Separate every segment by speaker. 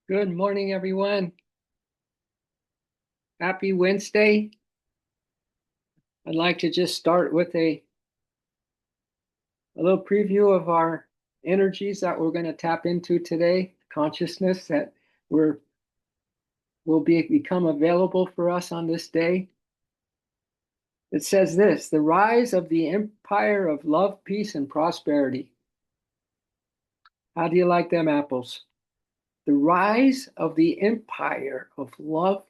Speaker 1: Good morning, everyone. Happy Wednesday. I'd like to just start with a little preview of our energies that we're going to tap into today, consciousness that we're become available for us on this day. It says this: the rise of the empire of love, peace, and prosperity. How do you like them apples? The rise of the empire of love,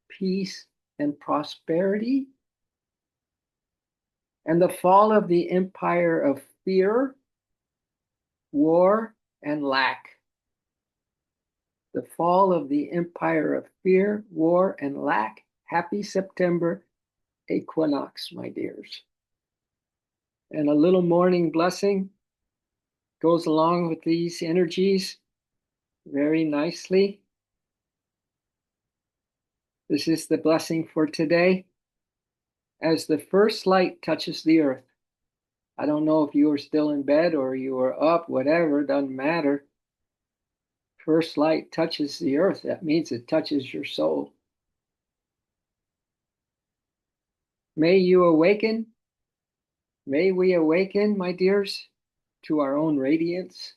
Speaker 1: peace, and prosperity, and the fall of the empire of fear, war, and lack. The fall of the empire of fear, war, and lack. Happy September equinox, my dears. And a little morning blessing goes along with these energies very nicely. This is the blessing for today. As the first light touches the earth, I don't know if you are still in bed or you are up, whatever, doesn't matter. First light touches the earth, that means it touches your soul. May you awaken. May we awaken, my dears, to our own radiance.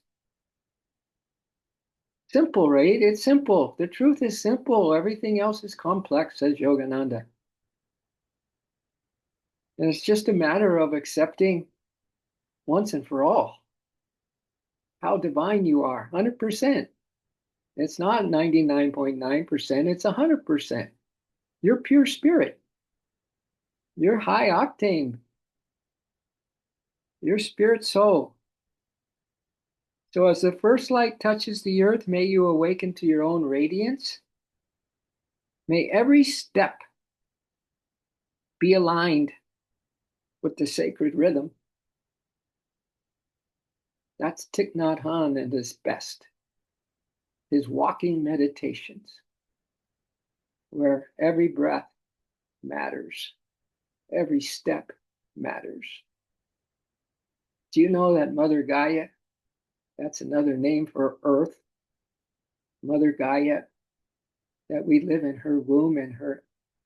Speaker 1: Simple, right? It's simple. The truth is simple. Everything else is complex, says Yogananda. And it's just a matter of accepting once and for all how divine you are, 100%. It's not 99.9%, it's 100%. You're pure spirit. You're high octane. You're spirit soul. So as the first light touches the earth, may you awaken to your own radiance. May every step be aligned with the sacred rhythm. That's Thich Nhat Hanh at his best, his walking meditations, where every breath matters, every step matters. Do you know that Mother Gaia, that's another name for Earth, Mother Gaia, that we live in her womb and her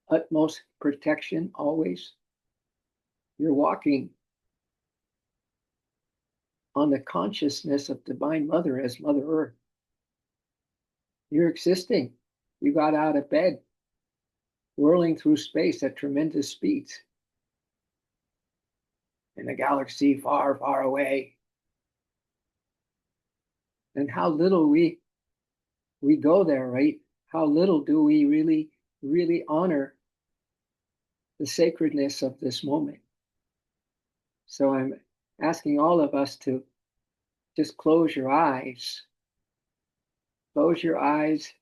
Speaker 1: utmost protection always? You're walking on the consciousness of Divine Mother as Mother Earth. You're existing. You got out of bed, whirling through space at tremendous speeds in a galaxy far, far away. And how little we go there, right? How little do we really honor the sacredness of this moment? So I'm asking all of us to just close your eyes. Close your eyes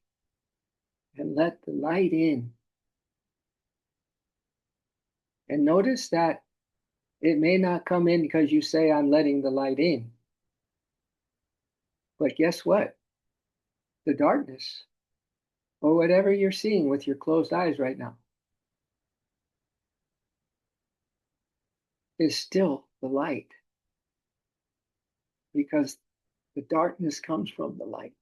Speaker 1: and let the light in. And notice that it may not come in because you say, I'm letting the light in. But guess what? The darkness, or whatever you're seeing with your closed eyes right now, is still the light, because the darkness comes from the light.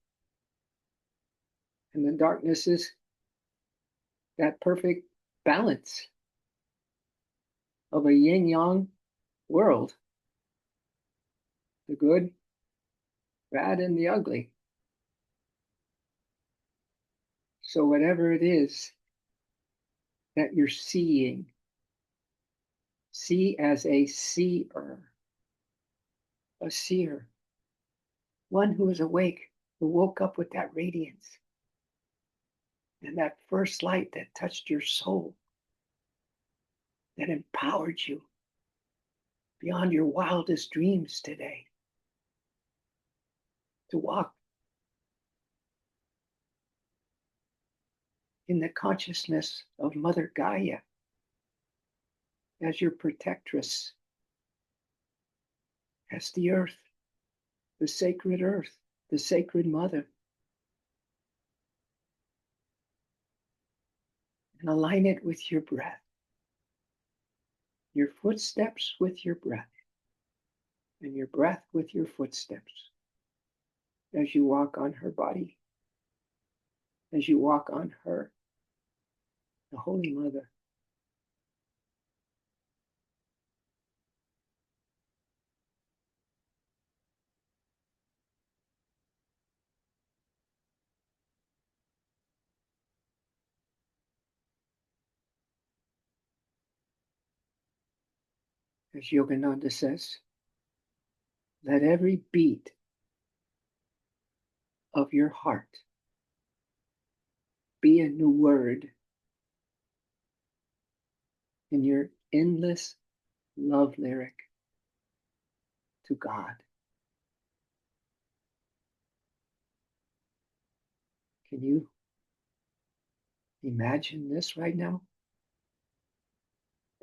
Speaker 1: And the darkness is that perfect balance of a yin yang world, the good, bad, and the ugly. So, whatever it is that you're seeing, see as a seer, a seer, one who is awake, who woke up with that radiance and that first light that touched your soul, that empowered you beyond your wildest dreams today to walk in the consciousness of Mother Gaia as your protectress, as the earth, the sacred mother. And align it with your breath, your footsteps with your breath, and your breath with your footsteps as you walk on her body. as you walk on her, the Holy Mother. As Yogananda says, let every beat of your heart be a new word in your endless love lyric to God. Can you imagine this right now?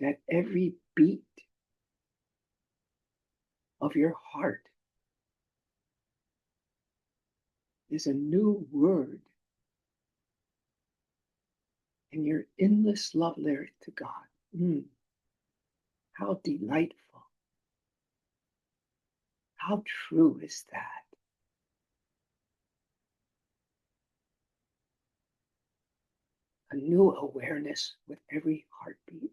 Speaker 1: That every beat of your heart is a new word in your endless love lyric to God. How delightful. How true is that? A new awareness with every heartbeat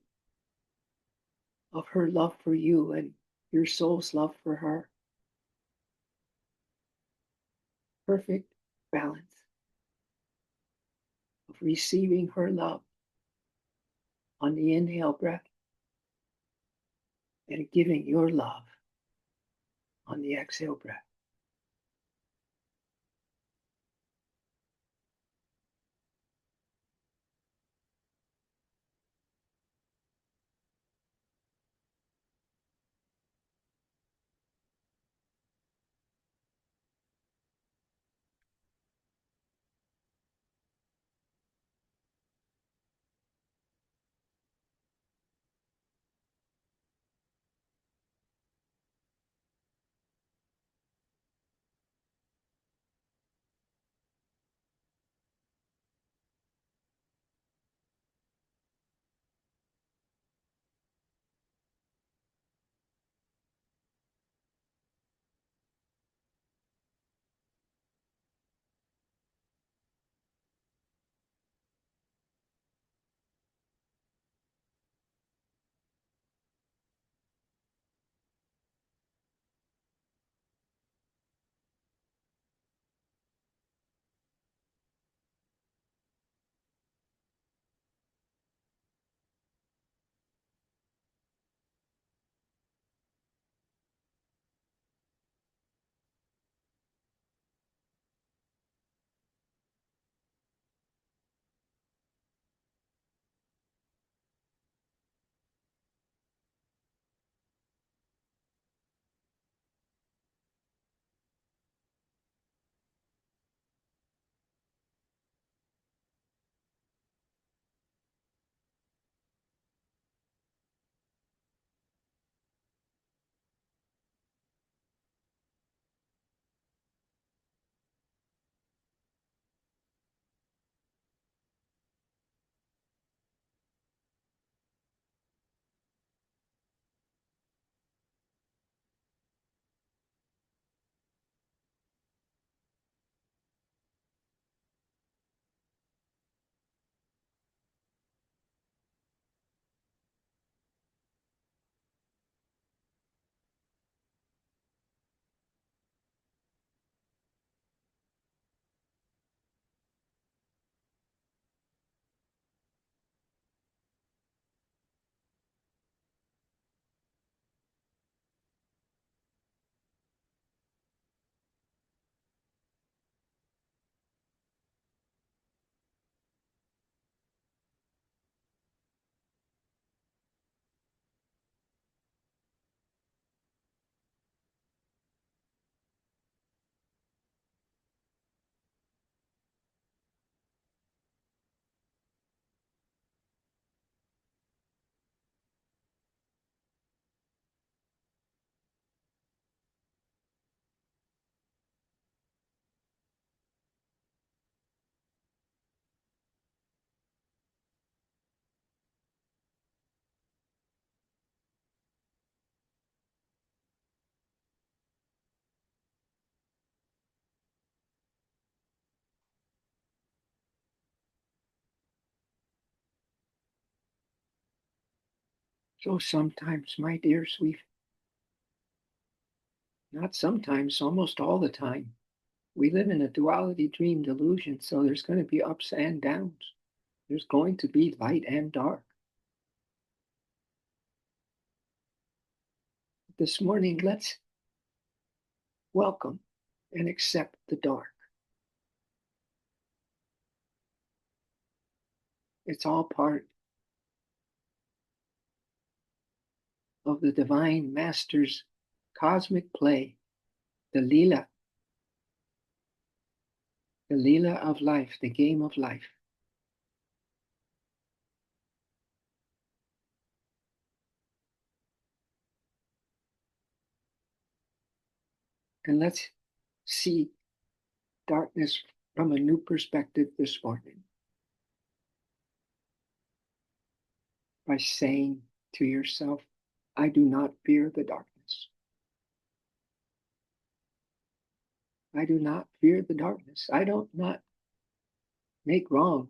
Speaker 1: of her love for you and your soul's love for her. Perfect balance of receiving her love on the inhale breath and giving your love on the exhale breath. So sometimes, my dears, not sometimes, almost all the time, we live in a duality dream delusion. So there's going to be ups and downs. There's going to be light and dark. This morning, let's welcome and accept the dark. It's all part of the Divine Master's cosmic play, the Leela of life, the game of life. And let's see darkness from a new perspective this morning by saying to yourself, I do not fear the darkness. I do not fear the darkness. I don't not make wrong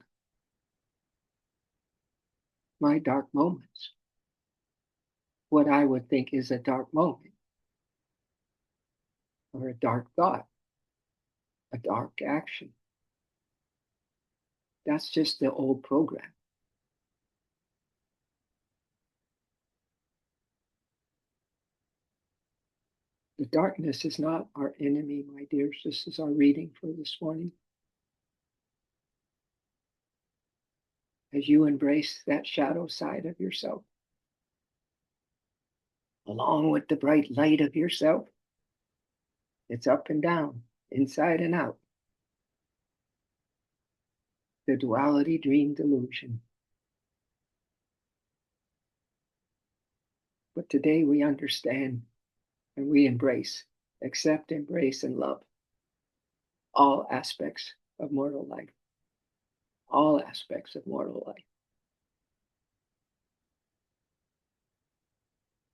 Speaker 1: my dark moments. What I would think is a dark moment or a dark thought, a dark action. That's just the old program. The darkness is not our enemy, my dears. This is our reading for this morning. As you embrace that shadow side of yourself, along with the bright light of yourself, it's up and down, inside and out. The duality dream delusion. But today we understand and we embrace, accept, embrace, and love all aspects of mortal life. All aspects of mortal life.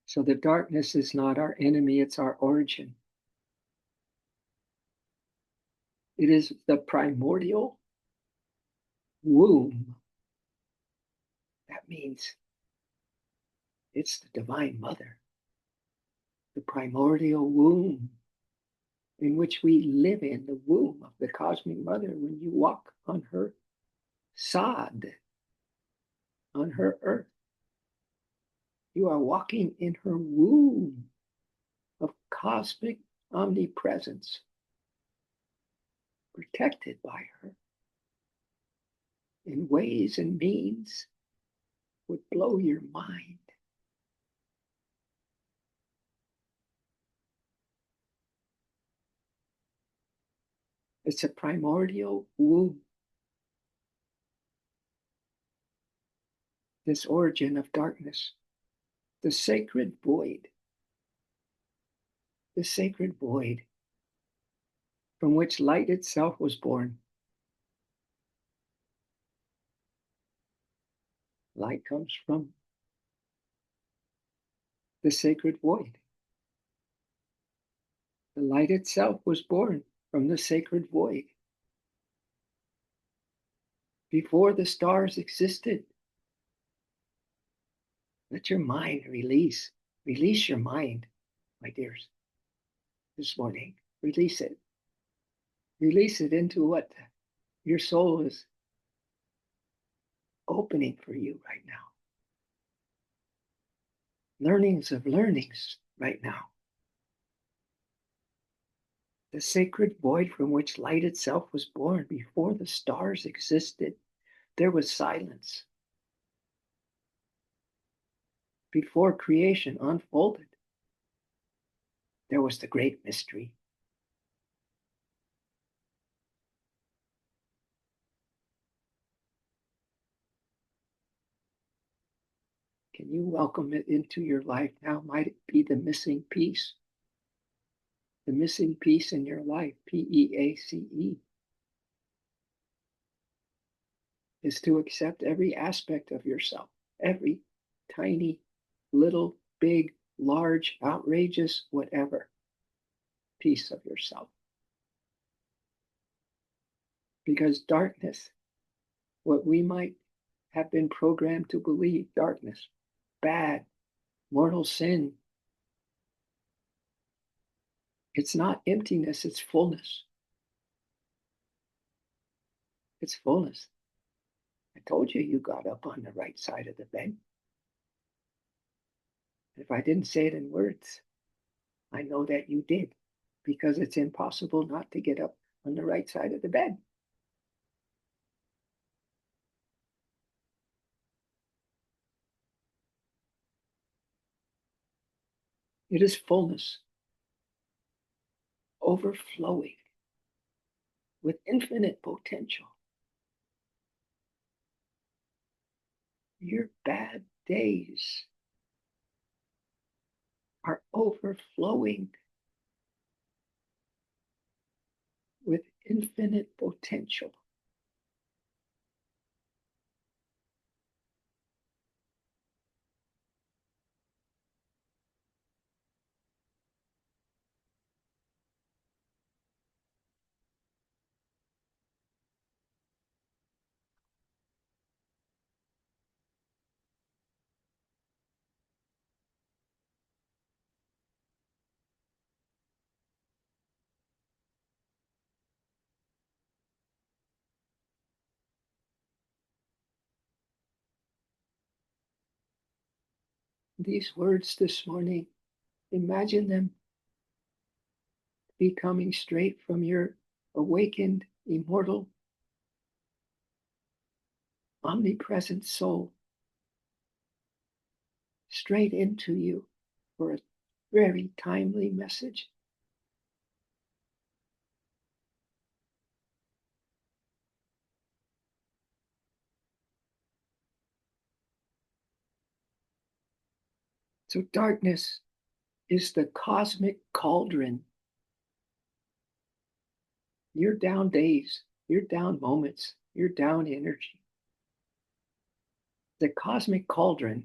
Speaker 1: So the darkness is not our enemy, it's our origin. It is the primordial womb. That means it's the Divine Mother, the primordial womb in which we live in, the womb of the Cosmic Mother. When you walk on her sod, on her earth, you are walking in her womb of cosmic omnipresence, protected by her in ways and means would blow your mind. It's a primordial womb. This origin of darkness, the sacred void from which light itself was born. Light comes from the sacred void. The light itself was born from the sacred void. Before the stars existed, let your mind release. Release your mind, my dears, this morning. Release it. Release it into what your soul is opening for you right now. Learnings of learnings right now. The sacred void from which light itself was born. Before the stars existed, there was silence. Before creation unfolded, there was the great mystery. Can you welcome it into your life now? Might it be the missing piece? The missing piece in your life, PEACE, is to accept every aspect of yourself, every tiny, little, big, large, outrageous, whatever piece of yourself. Because darkness, what we might have been programmed to believe, darkness, bad, Mortal sin, it's not emptiness, it's fullness. It's fullness. I told you got up on the right side of the bed. If I didn't say it in words, I know that you did, because it's impossible not to get up on the right side of the bed. It is fullness, overflowing with infinite potential. Your bad days are overflowing with infinite potential. These words this morning, imagine them be coming straight from your awakened, immortal, omnipresent soul, straight into you for a very timely message. So darkness is the cosmic cauldron. You're down days, you're down moments, you're down energy. The cosmic cauldron.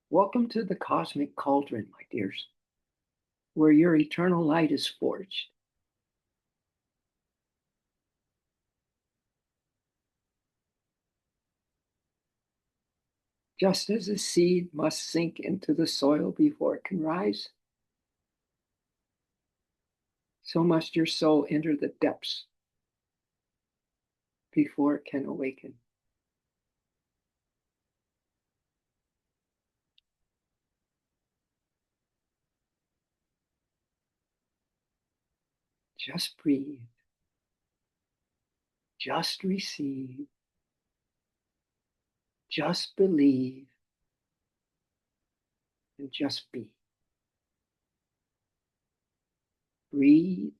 Speaker 1: Welcome to the cosmic cauldron, my dears, where your eternal light is forged. Just as a seed must sink into the soil before it can rise, so must your soul enter the depths before it can awaken. Just breathe, just receive, just believe, and just be. Breathe,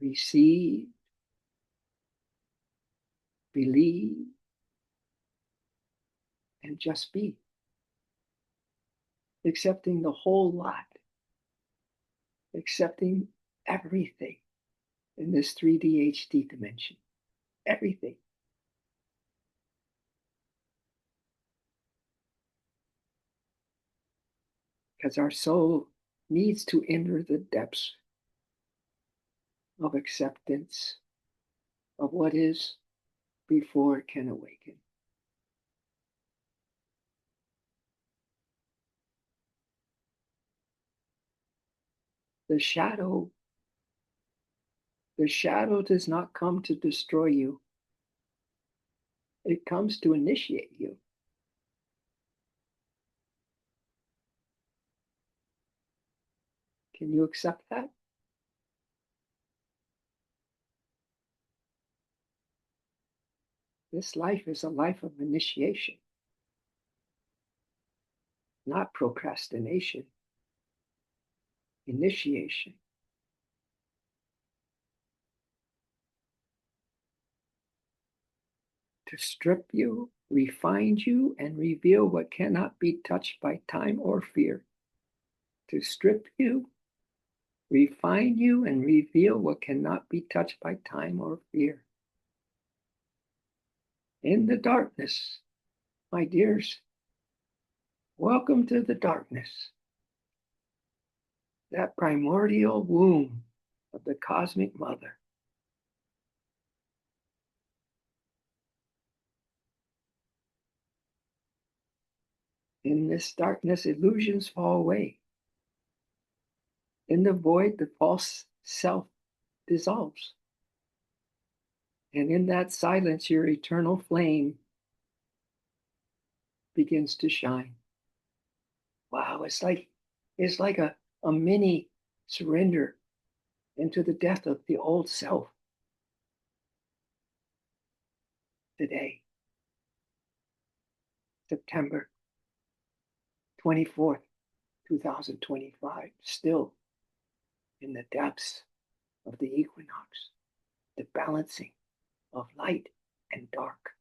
Speaker 1: receive, believe, and just be. Accepting the whole lot, accepting everything in this 3D HD dimension. Everything. Because our soul needs to enter the depths of acceptance of what is before it can awaken. The shadow does not come to destroy you. It comes to initiate you. Can you accept that? This life is a life of initiation, not procrastination. Initiation. To strip you, refine you, and reveal what cannot be touched by time or fear. To strip you, refine you, and reveal what cannot be touched by time or fear. In the darkness, my dears, welcome to the darkness, that primordial womb of the cosmic mother. In this darkness, illusions fall away. In the void, the false self dissolves. And in that silence, your eternal flame begins to shine. Wow, it's like a mini surrender into the death of the old self today, September 24th, 2025, still in the depths of the equinox, the balancing of light and dark.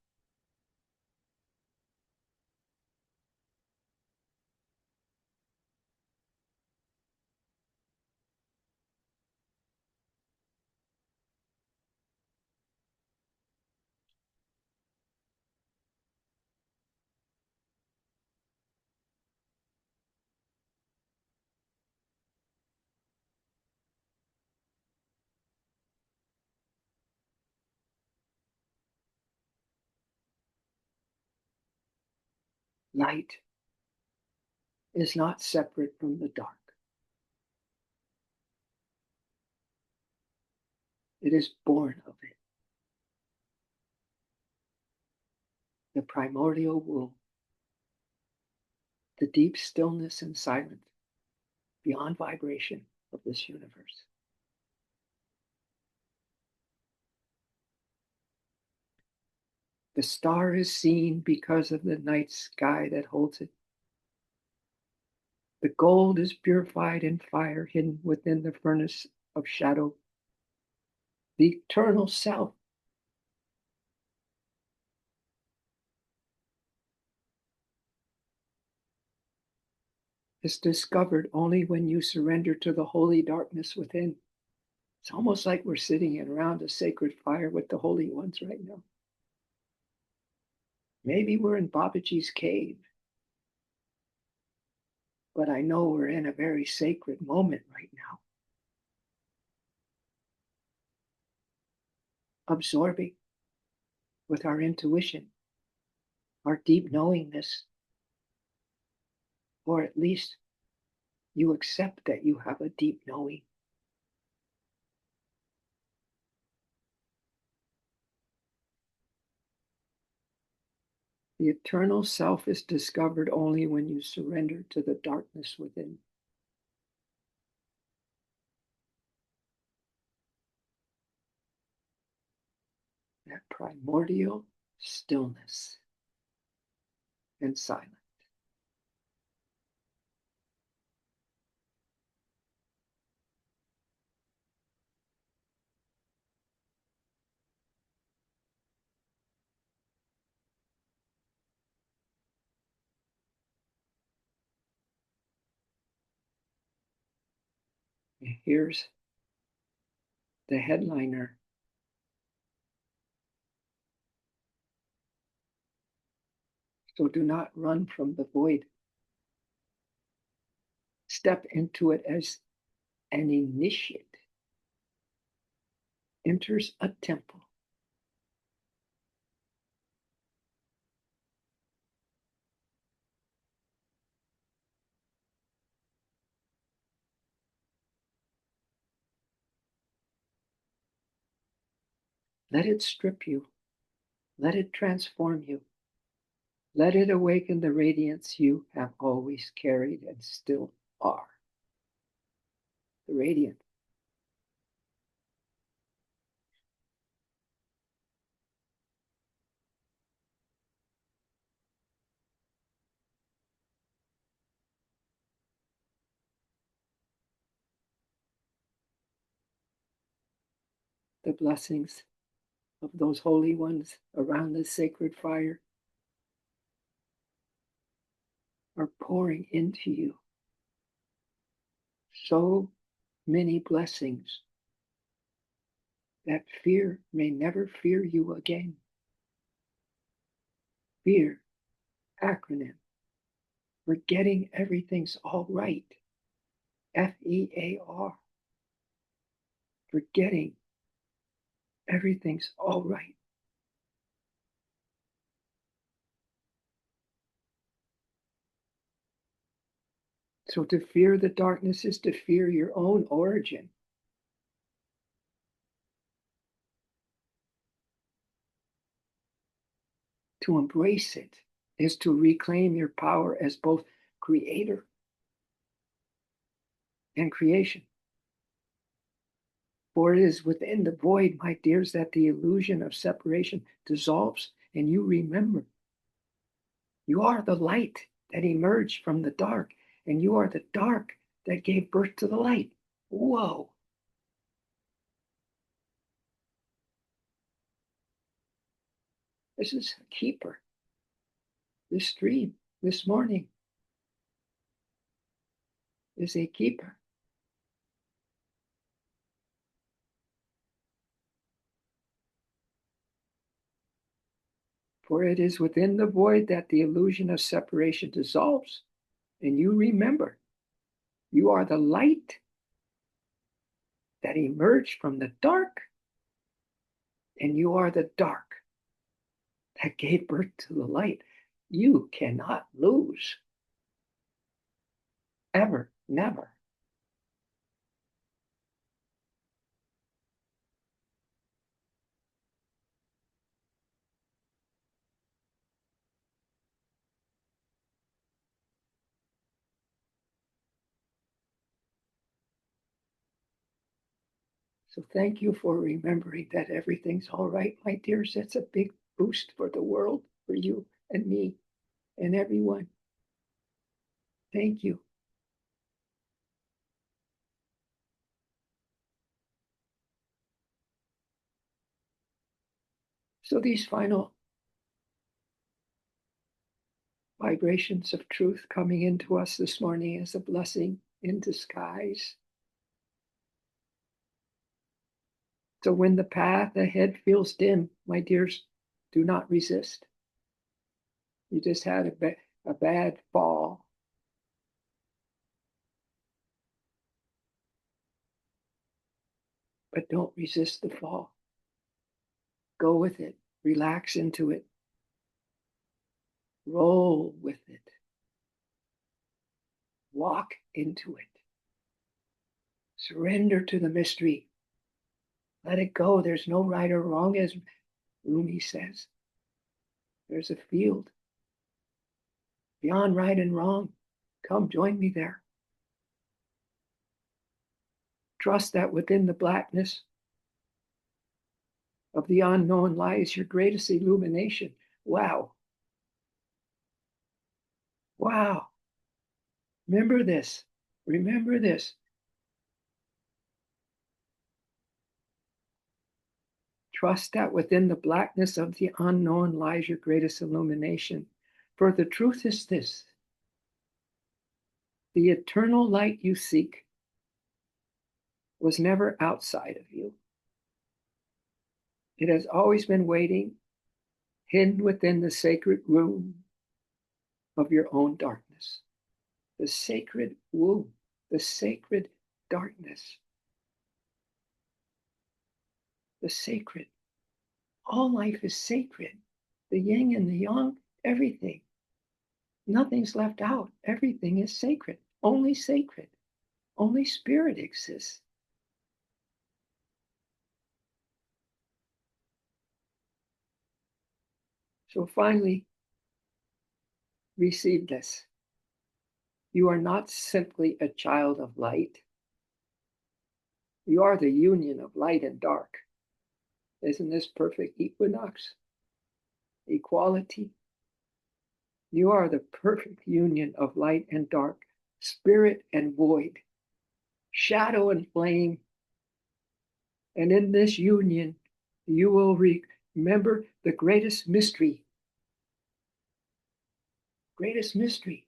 Speaker 1: Light is not separate from the dark. It is born of it. The primordial womb, the deep stillness and silence beyond vibration of this universe. The star is seen because of the night sky that holds it. The gold is purified in fire hidden within the furnace of shadow. The eternal self is discovered only when you surrender to the holy darkness within. It's almost like we're sitting around a sacred fire with the holy ones right now. Maybe we're in Babaji's cave, but I know we're in a very sacred moment right now. Absorbing with our intuition, our deep knowingness, or at least you accept that you have a deep knowing. The eternal self is discovered only when you surrender to the darkness within. That primordial stillness and silence. And here's the headliner. So do not run from the void. Step into it as an initiate enters a temple. Let it strip you. Let it transform you. Let it awaken the radiance you have always carried and still are. The radiance. The blessings of those holy ones around the sacred fire are pouring into you. So many blessings that fear may never fear you again. Fear, acronym, forgetting everything's all right. FEAR, forgetting everything's all right. So to fear the darkness is to fear your own origin. To embrace it is to reclaim your power as both creator and creation. For it is within the void, my dears, that the illusion of separation dissolves and you remember. You are the light that emerged from the dark, and you are the dark that gave birth to the light. Whoa. This is a keeper. This dream, this morning, is a keeper. For it is within the void that the illusion of separation dissolves, and you remember. You are the light that emerged from the dark, and you are the dark that gave birth to the light. You cannot lose. Ever, never. So thank you for remembering that everything's all right, my dears. That's a big boost for the world, for you and me and everyone. Thank you. So these final vibrations of truth coming into us this morning is a blessing in disguise. So when the path ahead feels dim, my dears, do not resist. You just had a bad fall. But don't resist the fall. Go with it. Relax into it. Roll with it. Walk into it. Surrender to the mystery. Let it go. There's no right or wrong, as Rumi says. There's a field beyond right and wrong. Come, join me there. Trust that within the blackness of the unknown lies your greatest illumination. Wow. Wow. Remember this. Remember this. Trust that within the blackness of the unknown lies your greatest illumination. For the truth is this: the eternal light you seek was never outside of you. It has always been waiting, hidden within the sacred room of your own darkness. The sacred womb, the sacred darkness, the sacred. All life is sacred. The yin and the yang, everything. Nothing's left out. Everything is sacred. Only sacred. Only spirit exists. So finally, receive this. You are not simply a child of light. You are the union of light and dark. Isn't this perfect equinox? Equality. You are the perfect union of light and dark, spirit and void, shadow and flame. And in this union, you will remember the greatest mystery. Greatest mystery.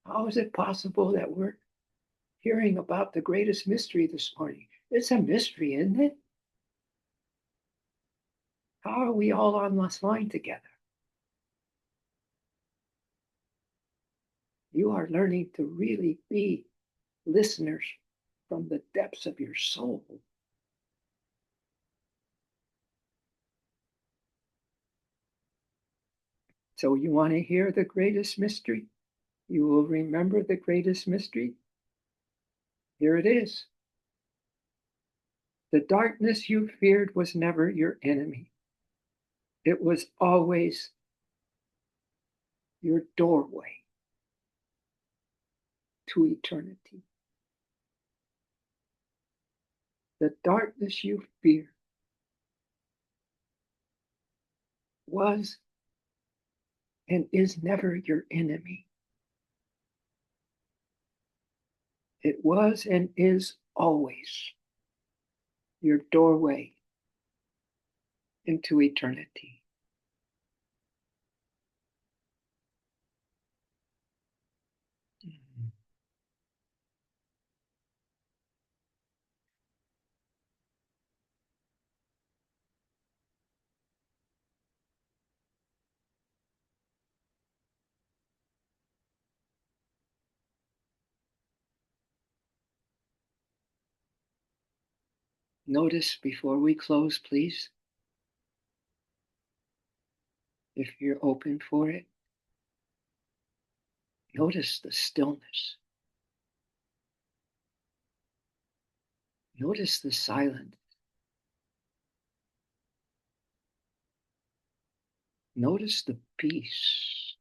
Speaker 1: How is it possible that we're hearing about the greatest mystery this morning? It's a mystery, isn't it? How are we all on this line together? You are learning to really be listeners from the depths of your soul. So you want to hear the greatest mystery? You will remember the greatest mystery. Here it is. The darkness you feared was never your enemy. It was always your doorway to eternity. The darkness you fear was and is never your enemy. It was and is always your doorway into eternity. Notice before we close, please, if you're open for it, notice the stillness. Notice the silence. Notice the peace.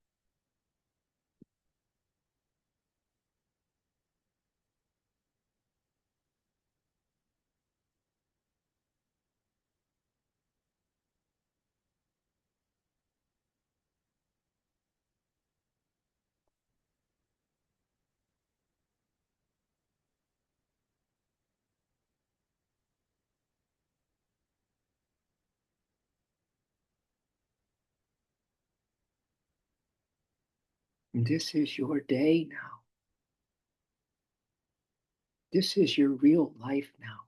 Speaker 1: And this is your day now. This is your real life now.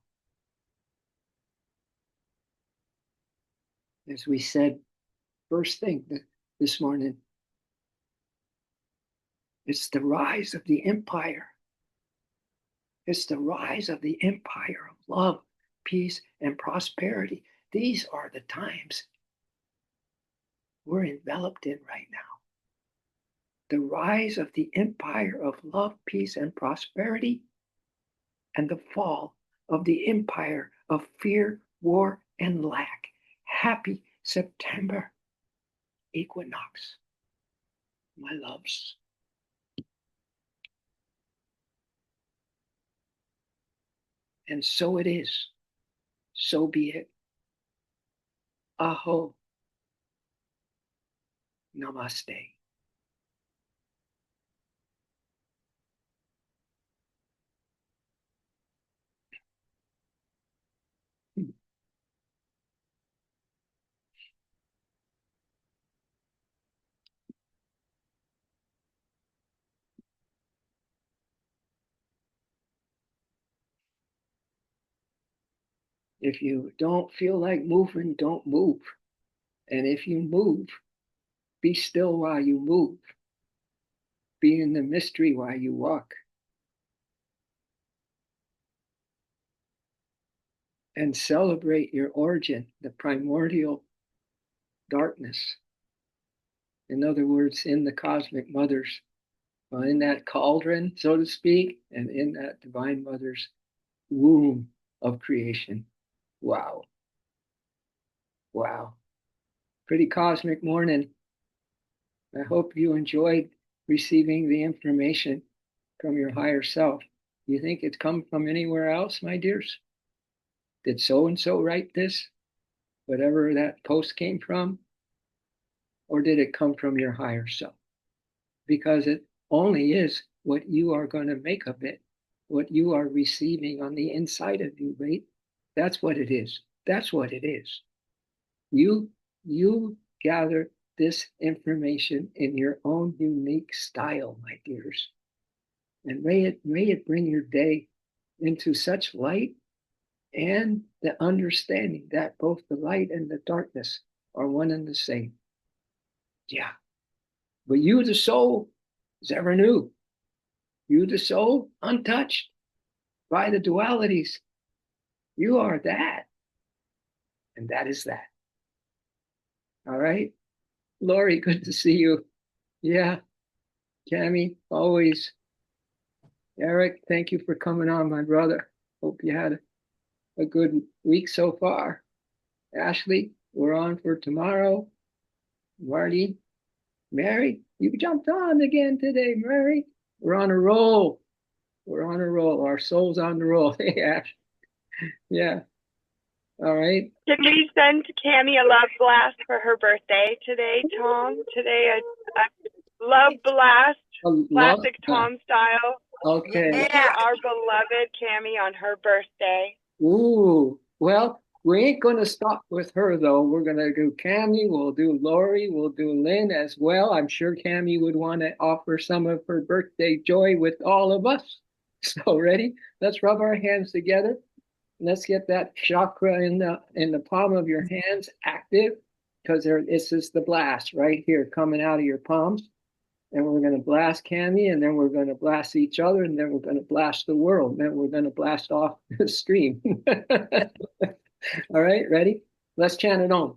Speaker 1: As we said first thing this morning, it's the rise of the empire. It's the rise of the empire of love, peace, and prosperity. These are the times we're enveloped in right now. The rise of the empire of love, peace, and prosperity, and the fall of the empire of fear, war, and lack. Happy September equinox, my loves. And so it is. So be it. Aho. Namaste. If you don't feel like moving, don't move. And if you move, be still while you move. Be in the mystery while you walk. And celebrate your origin, the primordial darkness. In other words, in the cosmic mother's, in that cauldron, so to speak, and in that divine mother's womb of creation. Wow. Wow. Pretty cosmic morning. I hope you enjoyed receiving the information from your higher self. You think it's come from anywhere else, my dears? Did so and so write this? Whatever that post came from? Or did it come from your higher self? Because it only is what you are going to make of it, what you are receiving on the inside of you, right? That's what it is. That's what it is. You gather this information in your own unique style, my dears. And may it bring your day into such light and the understanding that both the light and the darkness are one and the same. Yeah. But you, the soul, is ever new. You, the soul, untouched by the dualities. You are that. And that is that. All right. Lori, good to see you. Yeah. Cammy, always. Eric, thank you for coming on, my brother. Hope you had a good week so far. Ashley, we're on for tomorrow. Marty, Mary, you jumped on again today, Mary. We're on a roll. We're on a roll. Our soul's on the roll. Hey, Ash. Yeah. All right.
Speaker 2: Can we send Cammie a love blast for her birthday today, Tom? Today, a love blast, classic Tom style.
Speaker 1: Okay.
Speaker 2: For our beloved Cammie on her birthday.
Speaker 1: Ooh. Well, we ain't going to stop with her, though. We're going to do Cammy. We'll do Lori. We'll do Lynn as well. I'm sure Cammy would want to offer some of her birthday joy with all of us. So, ready? Let's rub our hands together. Let's get that chakra in the palm of your hands active, because this is the blast right here coming out of your palms. And we're going to blast Cammy, and then we're going to blast each other, and then we're going to blast the world. And then we're going to blast off the stream. All right, ready? Let's chant it on.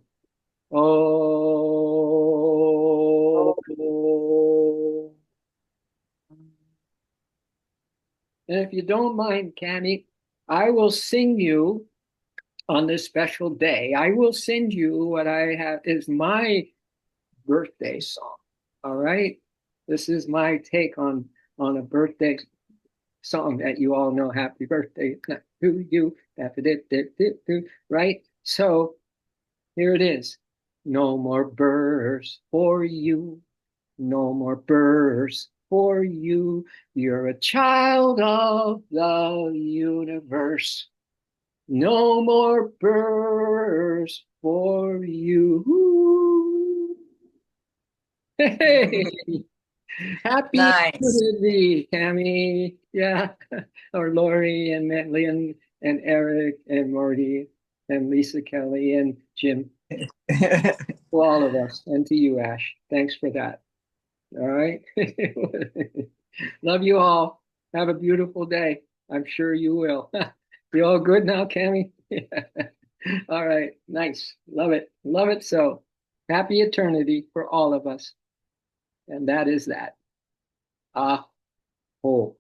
Speaker 1: Oh. And if you don't mind, Cammy, I will sing you on this special day. I will send you what I have is my birthday song. All right. This is my take on a birthday song that you all know. Happy birthday to you. Right? So here it is. No more burrs for you. No more burrs for you. You're a child of the universe. No more burrs for you. Hey, happy birthday, Cammy. Yeah, or Lori and Matley and Eric and Marty and Lisa Kelly and Jim. To all of us and to you, Ash. Thanks for that. All right. Love you all. Have a beautiful day. I'm sure you will. You all good now, Cammy? All right. Nice. Love it. Love it so. Happy eternity for all of us. And that is that. Ah, oh.